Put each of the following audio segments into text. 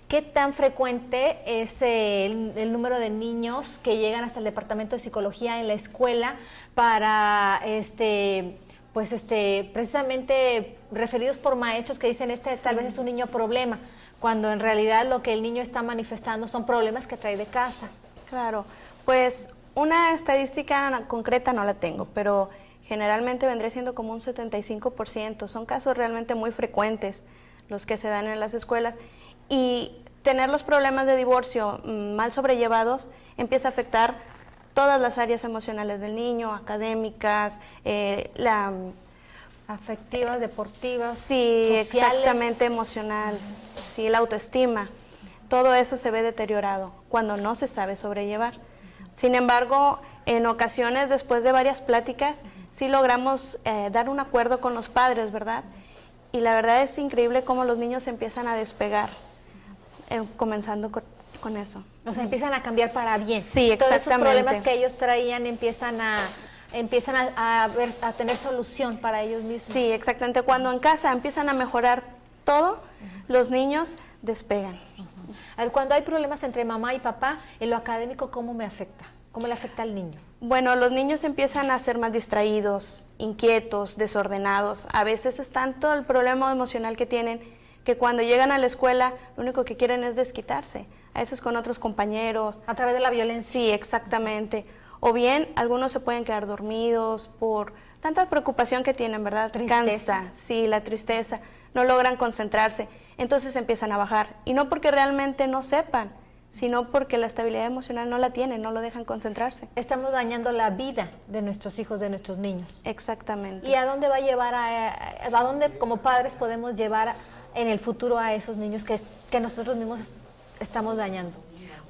¿Qué tan frecuente es el número de niños que llegan hasta el departamento de psicología en la escuela para precisamente referidos por maestros que dicen tal vez es un niño problema, cuando en realidad lo que el niño está manifestando son problemas que trae de casa? Claro, pues una estadística concreta no la tengo, pero generalmente vendría siendo como un 75%. Son casos realmente muy frecuentes los que se dan en las escuelas, y tener los problemas de divorcio mal sobrellevados empieza a afectar todas las áreas emocionales del niño, académicas, afectivas, deportivas, sí, sociales. Exactamente, emocional, sí, la autoestima. Todo eso se ve deteriorado cuando no se sabe sobrellevar. Sin embargo, en ocasiones, después de varias pláticas, sí logramos dar un acuerdo con los padres, ¿verdad? Y la verdad es increíble cómo los niños empiezan a despegar, comenzando con eso. O sea, empiezan a cambiar para bien. Sí, exactamente. Todos esos problemas que ellos traían empiezan a tener solución para ellos mismos. Sí, exactamente. Cuando en casa empiezan a mejorar todo, los niños despegan. A ver, cuando hay problemas entre mamá y papá, en lo académico, ¿cómo me afecta? ¿Cómo le afecta al niño? Bueno, los niños empiezan a ser más distraídos, inquietos, desordenados. A veces es tanto el problema emocional que tienen que cuando llegan a la escuela lo único que quieren es desquitarse. A veces con otros compañeros. A través de la violencia. Sí, exactamente. O bien algunos se pueden quedar dormidos por tanta preocupación que tienen, ¿verdad? Tristeza. Cansa, sí, la tristeza. No logran concentrarse. Entonces empiezan a bajar. Y no porque realmente no sepan, sino porque la estabilidad emocional no la tienen, no lo dejan concentrarse. Estamos dañando la vida de nuestros hijos, de nuestros niños. Exactamente. ¿Y a dónde va a llevar, a dónde como padres podemos llevar en el futuro a esos niños que nosotros mismos estamos dañando?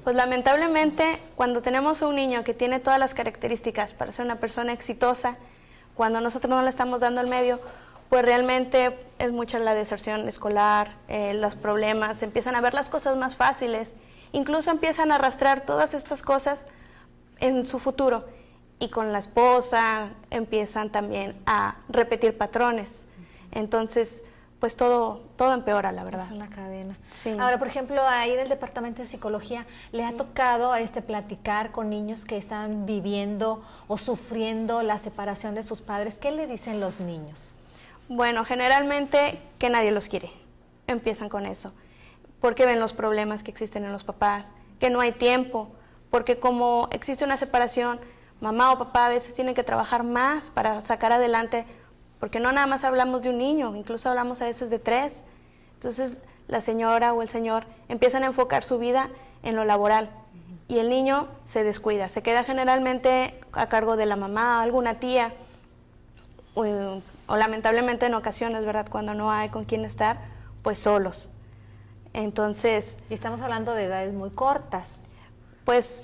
Pues lamentablemente, cuando tenemos un niño que tiene todas las características para ser una persona exitosa, cuando nosotros no le estamos dando el medio, pues realmente es mucha la deserción escolar, los problemas, empiezan a ver las cosas más fáciles, incluso empiezan a arrastrar todas estas cosas en su futuro, y con la esposa empiezan también a repetir patrones. Entonces, pues todo empeora, la verdad. Es una cadena. Sí. Ahora, por ejemplo, ahí en el departamento de psicología, ¿le ha tocado platicar con niños que están viviendo o sufriendo la separación de sus padres? ¿Qué le dicen los niños? Bueno, generalmente que nadie los quiere. Empiezan con eso. Porque ven los problemas que existen en los papás, que no hay tiempo, porque como existe una separación, mamá o papá a veces tienen que trabajar más para sacar adelante, porque no nada más hablamos de un niño, incluso hablamos a veces de 3. Entonces la señora o el señor empiezan a enfocar su vida en lo laboral, y el niño se descuida, se queda generalmente a cargo de la mamá, alguna tía, o lamentablemente en ocasiones, ¿verdad?, cuando no hay con quién estar, pues solos. Entonces... Y estamos hablando de edades muy cortas. Pues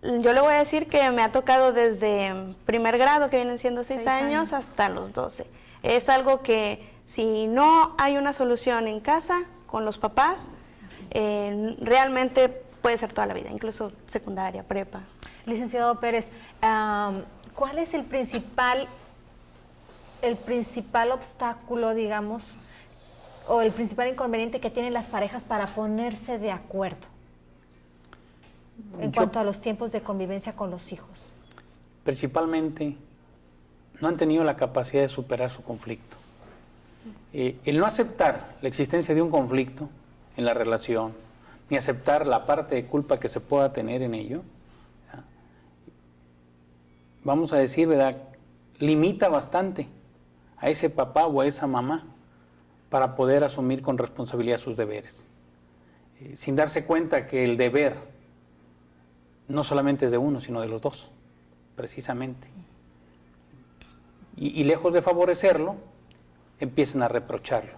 yo le voy a decir que me ha tocado desde primer grado, que vienen siendo 6 años, hasta los 12. Es algo que si no hay una solución en casa, con los papás, realmente puede ser toda la vida, incluso secundaria, prepa. Licenciado Pérez, ¿cuál es el principal obstáculo, digamos, o el principal inconveniente que tienen las parejas para ponerse de acuerdo en cuanto a los tiempos de convivencia con los hijos? Principalmente, no han tenido la capacidad de superar su conflicto. El no aceptar la existencia de un conflicto en la relación, ni aceptar la parte de culpa que se pueda tener en ello, vamos a decir, ¿verdad?, limita bastante a ese papá o a esa mamá para poder asumir con responsabilidad sus deberes, sin darse cuenta que el deber no solamente es de uno, sino de los dos, precisamente. Y lejos de favorecerlo, empiezan a reprocharlo,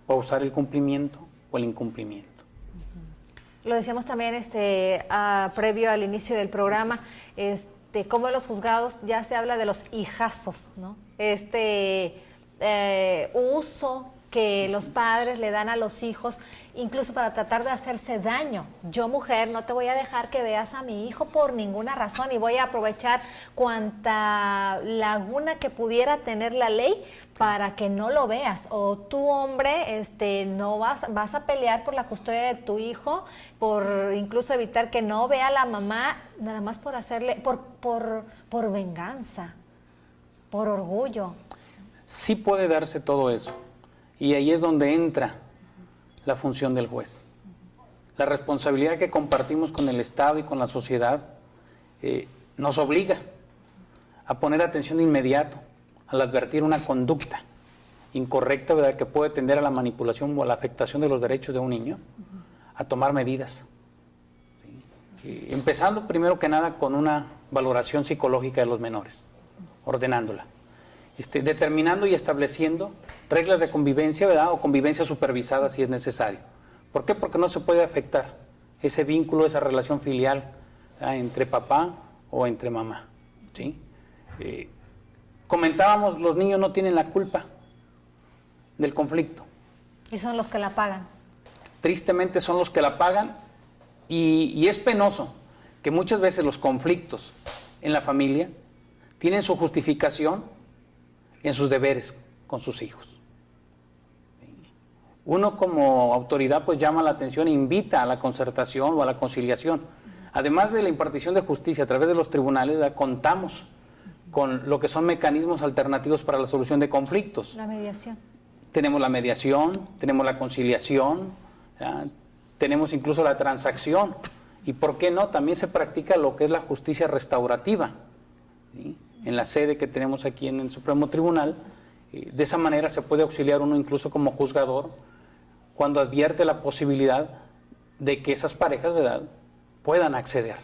o a usar el cumplimiento o el incumplimiento. Lo decíamos también previo al inicio del programa, cómo en los juzgados ya se habla de los hijazos, ¿no? Uso que los padres le dan a los hijos, incluso para tratar de hacerse daño. Yo, mujer, no te voy a dejar que veas a mi hijo por ninguna razón y voy a aprovechar cuanta laguna que pudiera tener la ley para que no lo veas. O tú, hombre, no vas a pelear por la custodia de tu hijo, por incluso evitar que no vea a la mamá, nada más por hacerle, por venganza, por orgullo. Sí puede darse todo eso. Y ahí es donde entra la función del juez. La responsabilidad que compartimos con el Estado y con la sociedad nos obliga a poner atención de inmediato al advertir una conducta incorrecta, ¿verdad?, que puede tender a la manipulación o a la afectación de los derechos de un niño, a tomar medidas. ¿Sí? Empezando primero que nada con una valoración psicológica de los menores, ordenándola. Determinando y estableciendo reglas de convivencia, ¿verdad?, o convivencia supervisada si es necesario. ¿Por qué? Porque no se puede afectar ese vínculo, esa relación filial, ¿verdad?, entre papá o entre mamá. ¿Sí? Comentábamos, los niños no tienen la culpa del conflicto. Y son los que la pagan. Tristemente son los que la pagan y es penoso que muchas veces los conflictos en la familia tienen su justificación en sus deberes con sus hijos. Uno como autoridad pues llama la atención e invita a la concertación o a la conciliación. Además de la impartición de justicia a través de los tribunales, ¿verdad?, contamos con lo que son mecanismos alternativos para la solución de conflictos. La mediación. Tenemos la mediación, tenemos la conciliación, ¿verdad?, tenemos incluso la transacción. Y por qué no, también se practica lo que es la justicia restaurativa, ¿sí?, en la sede que tenemos aquí en el Supremo Tribunal. De esa manera se puede auxiliar uno incluso como juzgador cuando advierte la posibilidad de que esas parejas, ¿verdad?, puedan acceder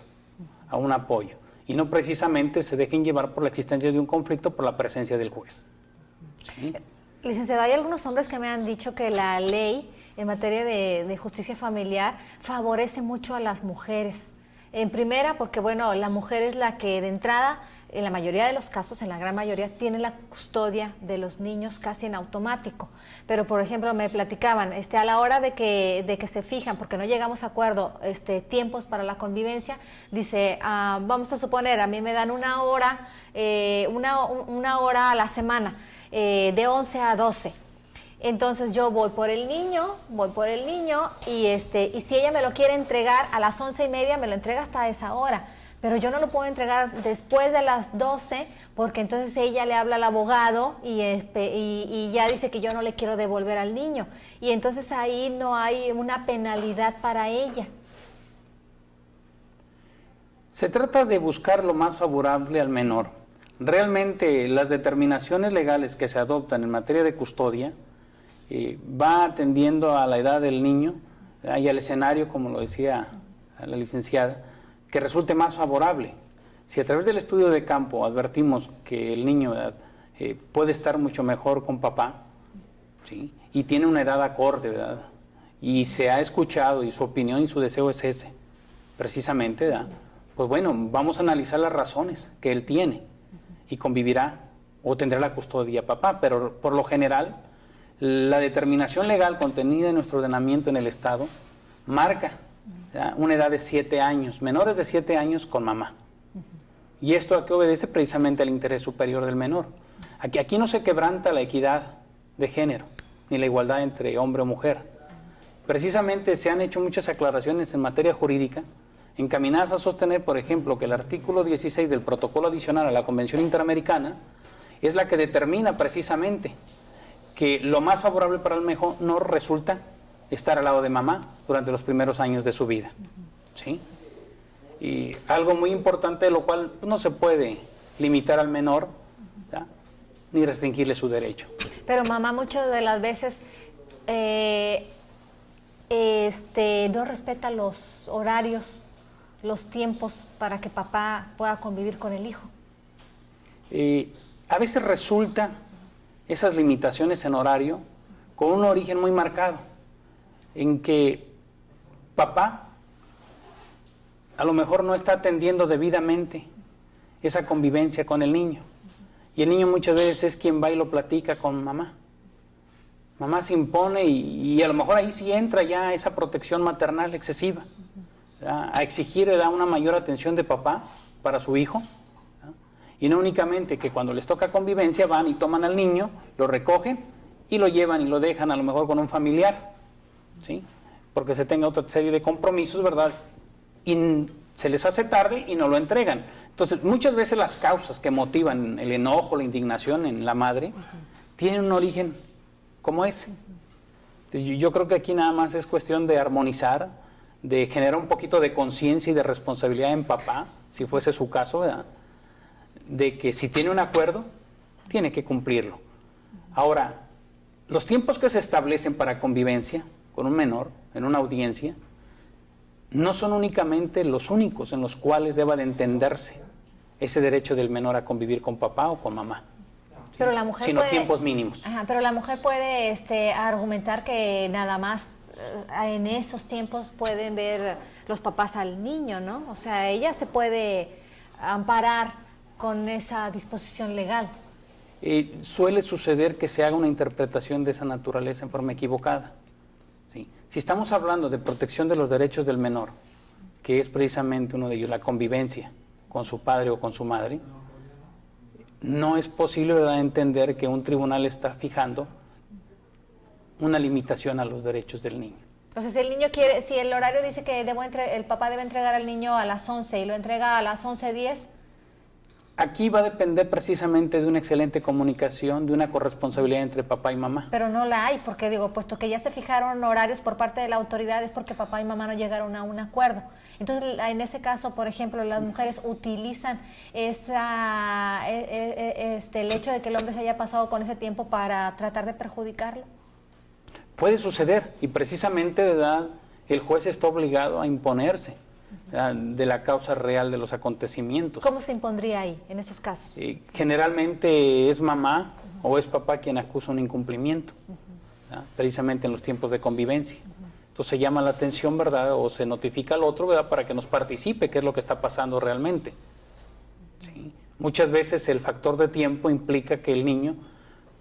a un apoyo y no precisamente se dejen llevar por la existencia de un conflicto por la presencia del juez. ¿Sí? Licenciado, hay algunos hombres que me han dicho que la ley en materia de justicia familiar favorece mucho a las mujeres. En primera, porque bueno, la mujer es la que de entrada, en la mayoría de los casos, en la gran mayoría, tiene la custodia de los niños casi en automático. Pero, por ejemplo, me platicaban, a la hora de que se fijan, porque no llegamos a acuerdo, tiempos para la convivencia, dice, vamos a suponer, a mí me dan una hora a la semana, de 11 a 12. Entonces yo voy por el niño y si ella me lo quiere entregar a las 11:30, me lo entrega hasta esa hora. Pero yo no lo puedo entregar después de las 12 porque entonces ella le habla al abogado y ya dice que yo no le quiero devolver al niño. Y entonces ahí no hay una penalidad para ella. Se trata de buscar lo más favorable al menor. Realmente las determinaciones legales que se adoptan en materia de custodia va atendiendo a la edad del niño y al escenario, como lo decía la licenciada, que resulte más favorable. Si a través del estudio de campo advertimos que el niño puede estar mucho mejor con papá, ¿sí?, y tiene una edad acorde, ¿verdad?, y se ha escuchado y su opinión y su deseo es ese, precisamente, ¿verdad?, pues bueno, vamos a analizar las razones que él tiene y convivirá o tendrá la custodia papá, pero por lo general la determinación legal contenida en nuestro ordenamiento en el Estado marca, ¿verdad?, una edad de 7 años, menores de 7 años con mamá. ¿Y esto a qué obedece? Precisamente al interés superior del menor. Aquí no se quebranta la equidad de género, ni la igualdad entre hombre o mujer. Precisamente se han hecho muchas aclaraciones en materia jurídica, encaminadas a sostener, por ejemplo, que el artículo 16 del protocolo adicional a la Convención Interamericana es la que determina precisamente que lo más favorable para el menor resulta estar al lado de mamá durante los primeros años de su vida, ¿sí? Y algo muy importante, de lo cual no se puede limitar al menor, ¿verdad?, ni restringirle su derecho. Pero mamá muchas de las veces no respeta los horarios, los tiempos para que papá pueda convivir con el hijo. A veces resulta esas limitaciones en horario con un origen muy marcado, en que papá a lo mejor no está atendiendo debidamente esa convivencia con el niño, y el niño muchas veces es quien va y lo platica con mamá. Mamá se impone y a lo mejor ahí sí entra ya esa protección maternal excesiva, ¿verdad? A exigir, ¿verdad?, una mayor atención de papá para su hijo, ¿verdad? Y no únicamente que cuando les toca convivencia van y toman al niño, lo recogen y lo llevan y lo dejan a lo mejor con un familiar, ¿sí? Porque se tenga otra serie de compromisos, ¿verdad? Y se les hace tarde y no lo entregan. Entonces, muchas veces las causas que motivan el enojo, la indignación en la madre, tienen un origen como ese. Entonces, yo creo que aquí nada más es cuestión de armonizar, de generar un poquito de conciencia y de responsabilidad en papá, si fuese su caso, ¿verdad?, de que si tiene un acuerdo, tiene que cumplirlo. Ahora, los tiempos que se establecen para convivencia con un menor en una audiencia no son únicamente los únicos en los cuales deba de entenderse ese derecho del menor a convivir con papá o con mamá. Pero la mujer sino puede, tiempos mínimos. Ajá, pero la mujer puede argumentar que nada más en esos tiempos pueden ver los papás al niño, ¿no? O sea, ella se puede amparar con esa disposición legal. Suele suceder que se haga una interpretación de esa naturaleza en forma equivocada. ¿Sí? Si estamos hablando de protección de los derechos del menor, que es precisamente uno de ellos, la convivencia con su padre o con su madre, no es posible, ¿verdad?, entender que un tribunal está fijando una limitación a los derechos del niño. Entonces, si el niño quiere, si el horario dice que el papá debe entregar al niño a las 11 y lo entrega a las 11:10. Aquí va a depender precisamente de una excelente comunicación, de una corresponsabilidad entre papá y mamá. Pero no la hay, porque digo, puesto que ya se fijaron horarios por parte de la autoridad, es porque papá y mamá no llegaron a un acuerdo. Entonces, en ese caso, por ejemplo, las mujeres utilizan el hecho de que el hombre se haya pasado con ese tiempo para tratar de perjudicarlo. Puede suceder, y precisamente, ¿verdad?, el juez está obligado a imponerse, ¿verdad?, de la causa real de los acontecimientos. ¿Cómo se impondría ahí, en esos casos? Generalmente es mamá o es papá quien acusa un incumplimiento, ¿verdad?, precisamente en los tiempos de convivencia. Entonces se llama la atención, ¿verdad?, o se notifica al otro, ¿verdad?, para que nos participe qué es lo que está pasando realmente. ¿Sí? Muchas veces el factor de tiempo implica que el niño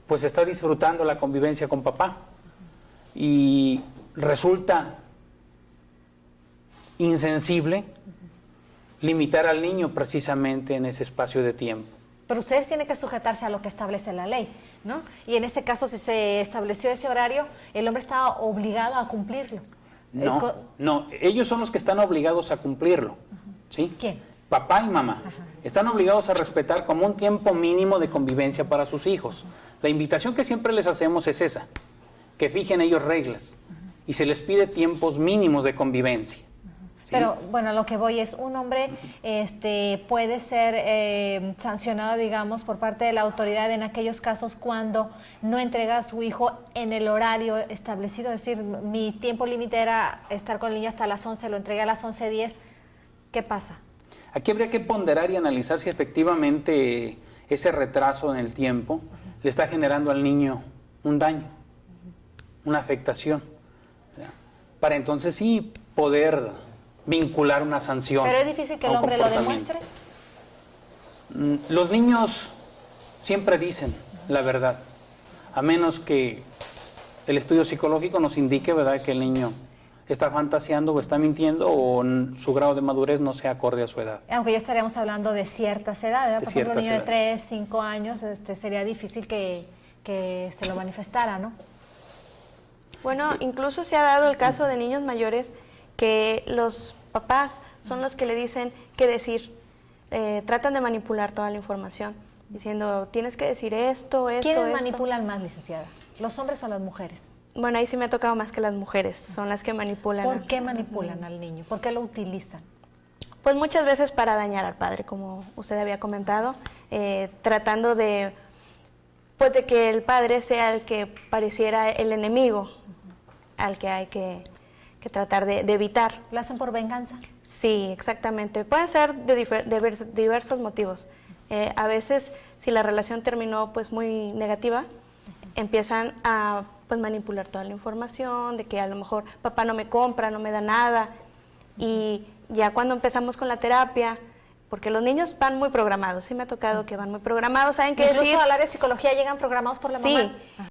pues está disfrutando la convivencia con papá y resulta insensible limitar al niño precisamente en ese espacio de tiempo. Pero ustedes tienen que sujetarse a lo que establece la ley, ¿no? Y en este caso, si se estableció ese horario, el hombre estaba obligado a cumplirlo. No, ellos son los que están obligados a cumplirlo, ¿sí? ¿Quién? Papá y mamá. Están obligados a respetar como un tiempo mínimo de convivencia para sus hijos. La invitación que siempre les hacemos es esa, que fijen ellos reglas y se les pide tiempos mínimos de convivencia. ¿Sí? Pero bueno, lo que voy es, un hombre puede ser sancionado, digamos, por parte de la autoridad en aquellos casos cuando no entrega a su hijo en el horario establecido, es decir, mi tiempo límite era estar con el niño hasta las 11, lo entregué a las 11:10, ¿qué pasa? Aquí habría que ponderar y analizar si efectivamente ese retraso en el tiempo le está generando al niño un daño, una afectación, ¿verdad?, para entonces sí poder vincular una sanción. Pero es difícil que el hombre lo demuestre. Los niños siempre dicen la verdad, a menos que el estudio psicológico nos indique, ¿verdad?, que el niño está fantaseando o está mintiendo o su grado de madurez no sea acorde a su edad. Aunque ya estaríamos hablando de ciertas edades, ¿verdad? Por ejemplo, un niño de 3, 5 años, sería difícil que se lo manifestara, ¿no? Bueno, incluso se ha dado el caso de niños mayores que los papás son los que le dicen qué decir, tratan de manipular toda la información, diciendo, tienes que decir esto. ¿Quiénes manipulan más, licenciada? ¿Los hombres o las mujeres? Bueno, ahí sí me ha tocado más que las mujeres, son las que manipulan. ¿Por qué manipulan al niño? ¿Por qué lo utilizan? Pues muchas veces para dañar al padre, como usted había comentado, tratando de que el padre sea el que pareciera el enemigo, al que hay que tratar de evitar. ¿Lo hacen por venganza? Sí, exactamente. Pueden ser de diversos motivos. A veces, si la relación terminó pues muy negativa, empiezan a pues manipular toda la información, de que a lo mejor papá no me compra, no me da nada, y ya cuando empezamos con la terapia, porque los niños van muy programados, sí me ha tocado que van muy programados, ¿saben qué decir? Incluso al área de psicología llegan programados por la mamá. Sí,